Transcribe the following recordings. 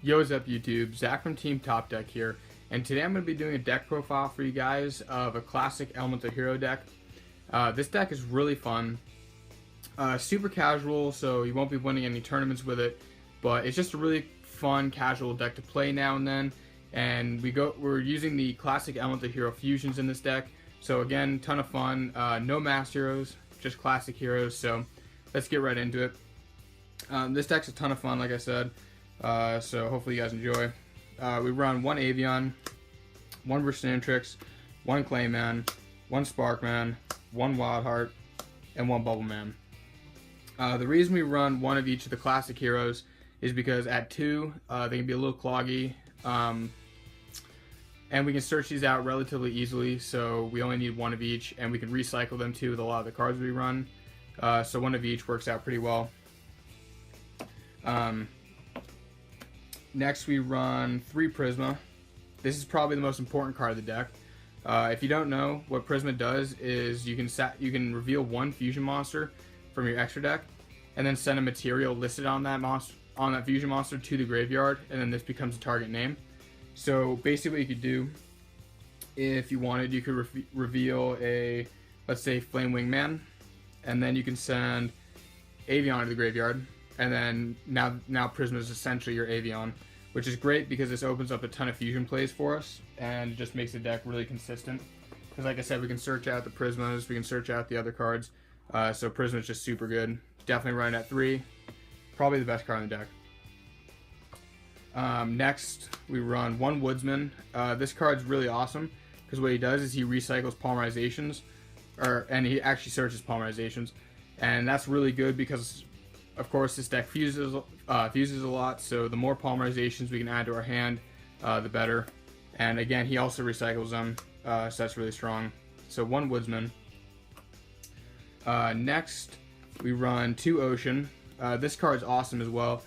Yo, what's up YouTube? Zach from Team Top Deck here, and today I'm going to be doing a deck profile for you guys of a classic Elemental Hero deck. This deck is really fun, super casual, so you won't be winning any tournaments with it, but it's just a really fun casual deck to play now and then. And we're using the classic Elemental Hero fusions in this deck, so again, ton of fun. No mass heroes, just classic heroes, so let's get right into it. This deck's a ton of fun, like I said. So hopefully you guys enjoy. We run one avian, one burstinatrix, one clayman, one sparkman, one wildheart, and one bubbleman. The reason we run one of each of the classic heroes is because at 2 they can be a little cloggy, and we can search these out relatively easily, so we only need one of each, and we can recycle them too with a lot of the cards we run. So one of each works out pretty well. Next we run 3 prisma. This is probably the most important card of the deck. If you don't know, what prisma does is you can reveal one fusion monster from your extra deck, and then send a material listed on that fusion monster to the graveyard, and then this becomes a target name. So basically what you could do, if you wanted, you could reveal a, let's say, flame wingman, and then you can send avian to the graveyard, and then now prisma is essentially your avian, which is great because this opens up a ton of fusion plays for us, and it just makes the deck really consistent. Because like I said, we can search out the prismas, we can search out the other cards, so prisma is just super good. Definitely run it at 3, probably the best card in the deck. Next, we run one woodsman. This card's really awesome because what he does is he recycles polymerizations, and he actually searches polymerizations, and that's really good because, of course, this deck fuses a lot. So the more polymerizations we can add to our hand, the better. And again, he also recycles them, so that's really strong. So one woodsman. Next, we run 2 ocean. This card's awesome as well.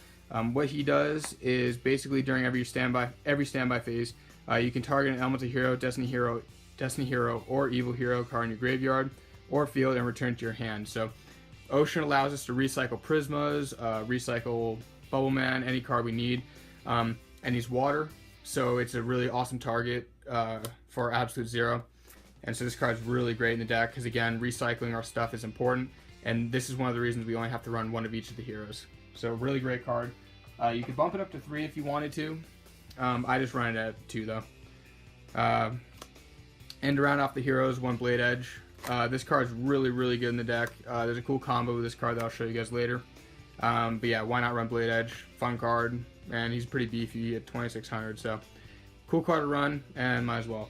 What he does is basically during every standby phase, you can target an elemental hero, destiny hero, or evil hero card in your graveyard or field and return it to your hand. So ocean allows us to recycle prismas, recycle bubbleman, any card we need, and he's water, so it's a really awesome target for absolute 0. And so this card's really great in the deck because, again, recycling our stuff is important, and this is one of the reasons we only have to run one of each of the heroes. So really great card. You could bump it up to 3 if you wanted to. I just run it at 2 though. And to round off the heroes, one wildedge. This card's really good in the deck. There's a cool combo with this card that I'll show you guys later. But yeah, why not run wildedge? Fun card, and he's pretty beefy at 2600, so cool card to run, and might as well.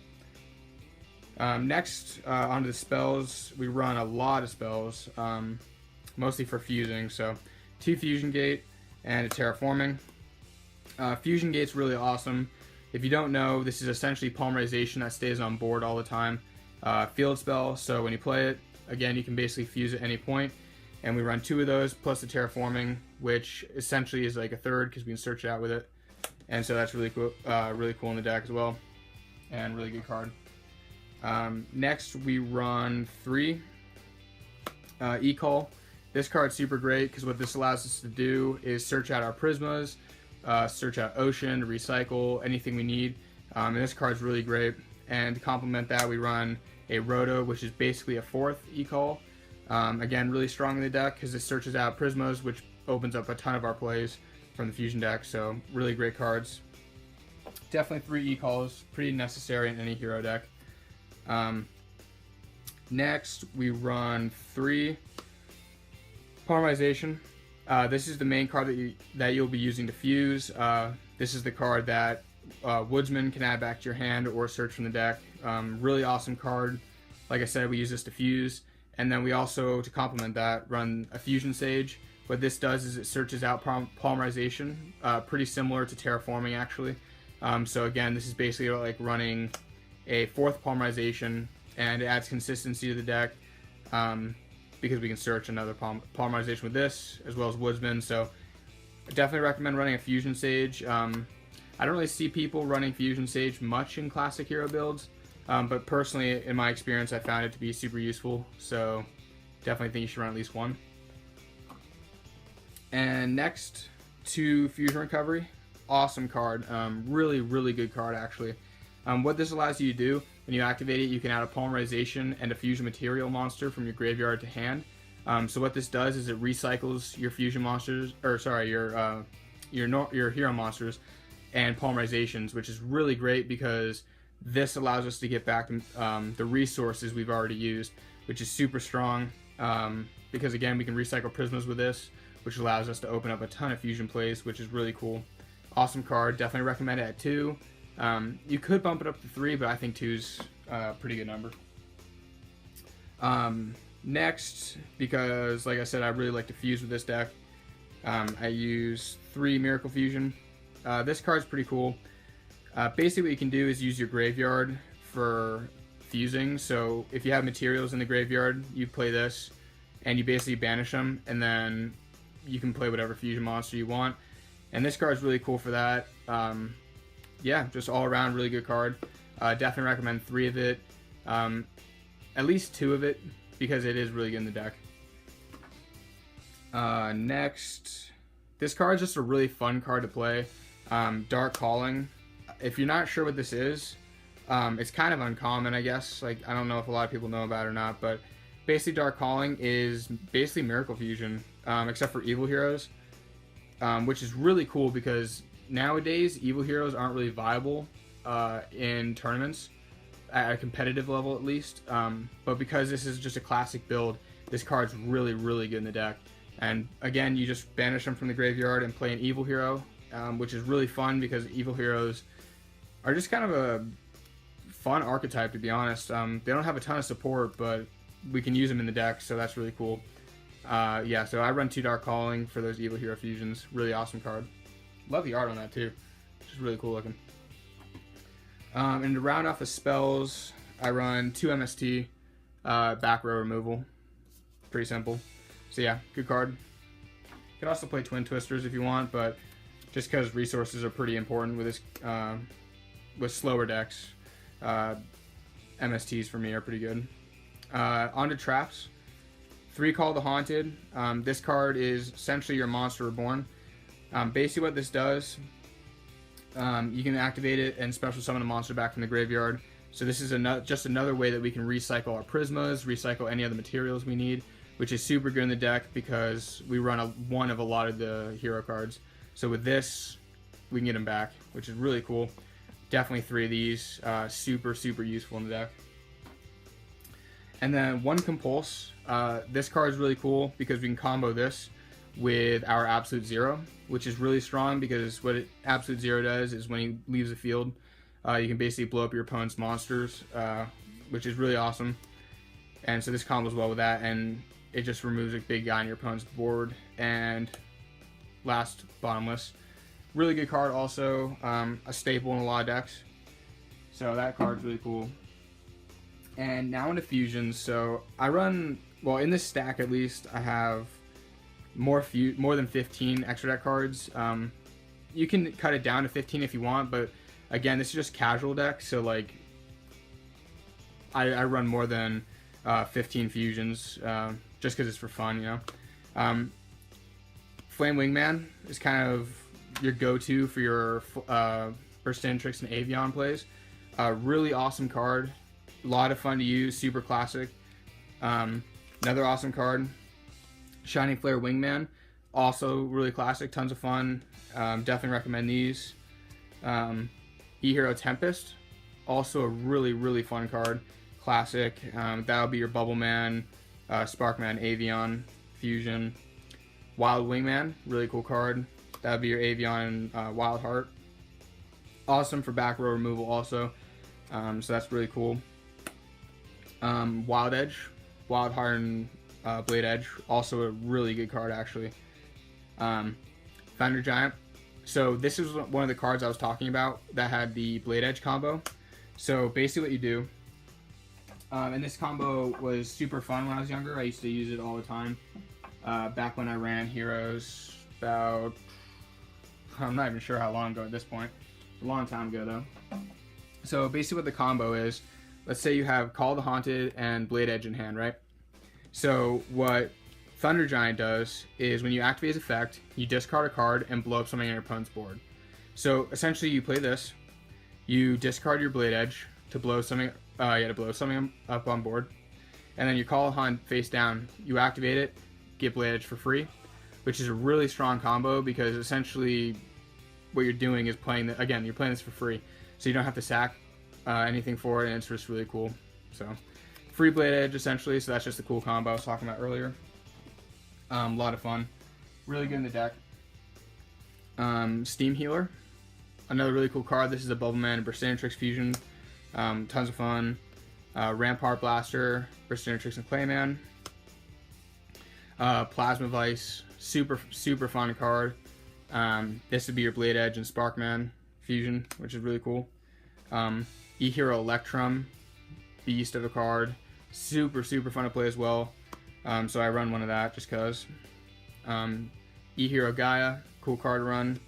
Next, onto the spells. We run a lot of spells, mostly for fusing. So 2 fusion gate and a terraforming. Fusion gate's really awesome. If you don't know, this is essentially polymerization that stays on board all the time. Field spell, so when you play it, again, you can basically fuse at any point, and we run 2 of those plus the terraforming, which essentially is like a third because we can search it out with it, and so that's really cool in the deck as well, and really good card. Next we run 3 e-call. This card's super great because what this allows us to do is search out our prismas, search out ocean, recycle anything we need, and this card's really great. And to complement that, we run a roto, which is basically a 4th e-call. Again, really strong in the deck because it searches out prismas, which opens up a ton of our plays from the fusion deck, so really great cards. Definitely 3 e-calls, pretty necessary in any hero deck. Next, we run 3 polymerization. This is the main card that you'll be using to fuse. This is the card that woodsman can add back to your hand or search from the deck. Really awesome card. Like I said, we use this to fuse, and then we also, to complement that, run a fusion sage. What this does is it searches out polymerization, pretty similar to terraforming actually. So again, this is basically like running a 4th polymerization, and it adds consistency to the deck because we can search another polymerization with this as well as woodsman. So I definitely recommend running a fusion sage. I don't really see people running fusion sage much in classic hero builds, but personally, in my experience, I found it to be super useful, so definitely think you should run at least 1. And next, to fusion recovery. awesome card. Really, really good card, actually. What this allows you to do, when you activate it, you can add a polymerization and a fusion material monster from your graveyard to hand. So what this does is it recycles your fusion monsters, or sorry, your hero monsters and polymerizations, which is really great because this allows us to get back the resources we've already used, which is super strong. Because again, we can recycle prismas with this, which allows us to open up a ton of fusion plays, which is really cool. Awesome card. Definitely recommend it at 2. You could bump it up to 3, but I think 2's a pretty good number. Next, because like I said, I really like to fuse with this deck, I use 3 Miracle Fusion. This card's pretty cool. Basically what you can do is use your graveyard for fusing. So if you have materials in the graveyard, you play this, and you basically banish them, and then you can play whatever fusion monster you want. And this card's really cool for that. Yeah, just all around really good card. Definitely recommend 3 of it. At least 2 of it, because it is really good in the deck. Next, this card is just a really fun card to play. Dark Calling. If you're not sure what this is, it's kind of uncommon, I guess. Like, I don't know if a lot of people know about it or not, but basically Dark Calling is basically Miracle Fusion, except for evil heroes, which is really cool because nowadays evil heroes aren't really viable in tournaments, at a competitive level at least. But because this is just a classic build, this card's really, really good in the deck. And again, you just banish them from the graveyard and play an evil hero, which is really fun because evil heroes are just kind of a fun archetype, to be honest. They don't have a ton of support, but we can use them in the deck, so that's really cool. Yeah, so I run 2 Dark Calling for those evil hero fusions. Really awesome card. Love the art on that too. Just really cool looking. And to round off the spells, I run 2 MST, back row removal. Pretty simple. So yeah, good card. You can also play Twin Twisters if you want, but just because resources are pretty important with this, with slower decks, MSTs for me are pretty good. On to traps. 3 Call the Haunted. This card is essentially your Monster Reborn. Basically what this does, you can activate it and special summon a monster back from the graveyard. So this is just another way that we can recycle our prismas, recycle any other materials we need, which is super good in the deck because we run one of a lot of the hero cards. So with this, we can get them back, which is really cool. Definitely 3 of these, super, super useful in the deck. And then 1 Compulse. This card is really cool because we can combo this with our Absolute Zero, which is really strong because what Absolute Zero does is when he leaves the field, you can basically blow up your opponent's monsters, which is really awesome. And so this combos well with that, and it just removes a big guy on your opponent's board. And last, Bottomless. Really good card also, a staple in a lot of decks. So that card's really cool. And now into fusions. So I run, well, in this stack at least, I have more than 15 extra deck cards. You can cut it down to 15 if you want, but again, this is just casual deck, so like I run more than 15 fusions just because it's for fun, you know. Flame Wingman is kind of your go-to for your burstinatrix and avian plays. Really awesome card. A lot of fun to use, super classic. Another awesome card, Shining Flare Wingman, also really classic, tons of fun. Definitely recommend these. E-Hero Tempest, also a really, really fun card, classic. That'll be your bubbleman, sparkman, avian fusion. Wild Wingman, really cool card. That'll be your avian wild heart. Awesome for back row removal also. So that's really cool. Wildedge, Wild Heart and Blade Edge, also a really good card actually. Thunder Giant. So this is one of the cards I was talking about that had the Blade Edge combo. So basically what you do, and this combo was super fun when I was younger. I used to use it all the time. Back when I ran heroes about, I'm not even sure how long ago at this point. A long time ago though. So basically what the combo is, let's say you have Call the Haunted and Blade Edge in hand, right? So what Thunder Giant does is when you activate his effect, you discard a card and blow up something on your opponent's board. So essentially, you play this. You discard your blade edge to blow something. To blow something up on board, and then you call upon face down. You activate it, get blade edge for free, which is a really strong combo because essentially, what you're doing is playing. Again, you're playing this for free, so you don't have to sack anything for it, and it's just really cool. So, free blade edge essentially. So that's just the cool combo I was talking about earlier. A lot of fun, really good in the deck. Steam Healer, another really cool card. This is a bubbleman and burstinatrix fusion. Tons of fun. Rampart Blaster, burstinatrix and clayman. Plasma Vice, super fun card. This would be your blade edge and sparkman fusion, which is really cool. YuGiOh Electrum, beast of a card, super fun to play as well. So I run one of that just cause. YuGiOh Gaia, cool card to run.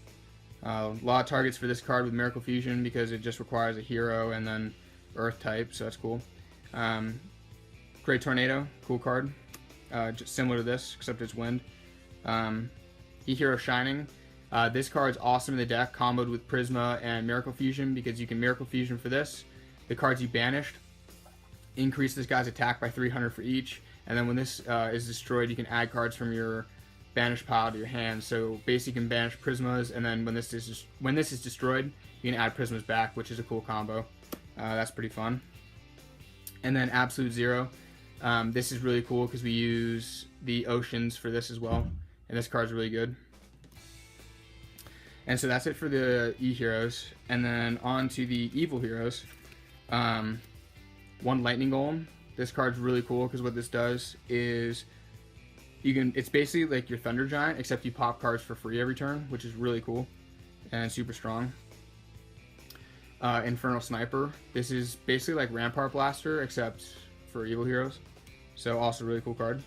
A lot of targets for this card with Miracle Fusion because it just requires a hero and then Earth type, so that's cool. Great Tornado, cool card. Just similar to this, except it's wind. YuGiOh Shining. This card's awesome in the deck, comboed with Prisma and Miracle Fusion because you can Miracle Fusion for this. The cards you banished increase this guy's attack by 300 for each, and then when this is destroyed, you can add cards from your banish pile to your hand. So basically you can banish Prismas, and then when this is destroyed, you can add Prismas back, which is a cool combo. That's pretty fun. And then Absolute Zero. This is really cool because we use the oceans for this as well, and this card's really good. And so that's it for the E heroes, and then on to the evil heroes. One Lightning Golem. This card's really cool because what this does is it's basically like your Thunder Giant, except you pop cards for free every turn, which is really cool and super strong. Infernal Sniper. This is basically like Rampart Blaster, except for evil heroes. So also really cool card.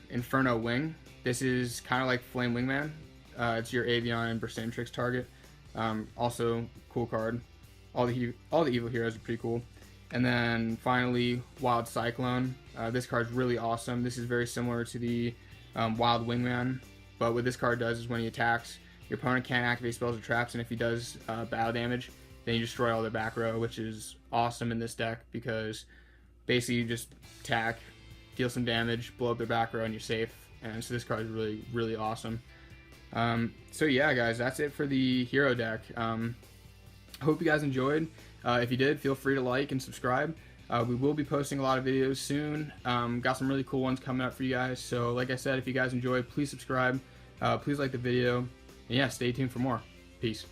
Inferno Wing. This is kind of like Flame Wingman. It's your avian and burstinatrix target. Also cool card. All the evil heroes are pretty cool. And then finally, Wild Cyclone. This card's really awesome. This is very similar to the Wild Wingman, but what this card does is when he attacks, your opponent can't activate spells or traps, and if he does battle damage, then you destroy all their back row, which is awesome in this deck because basically you just attack, deal some damage, blow up their back row, and you're safe. And so this card is really awesome. So yeah, guys, that's it for the hero deck. Hope you guys enjoyed. If you did, feel free to like and subscribe. We will be posting a lot of videos soon. Got some really cool ones coming up for you guys. So like I said, if you guys enjoyed, please subscribe. Please like the video. And yeah, stay tuned for more. Peace.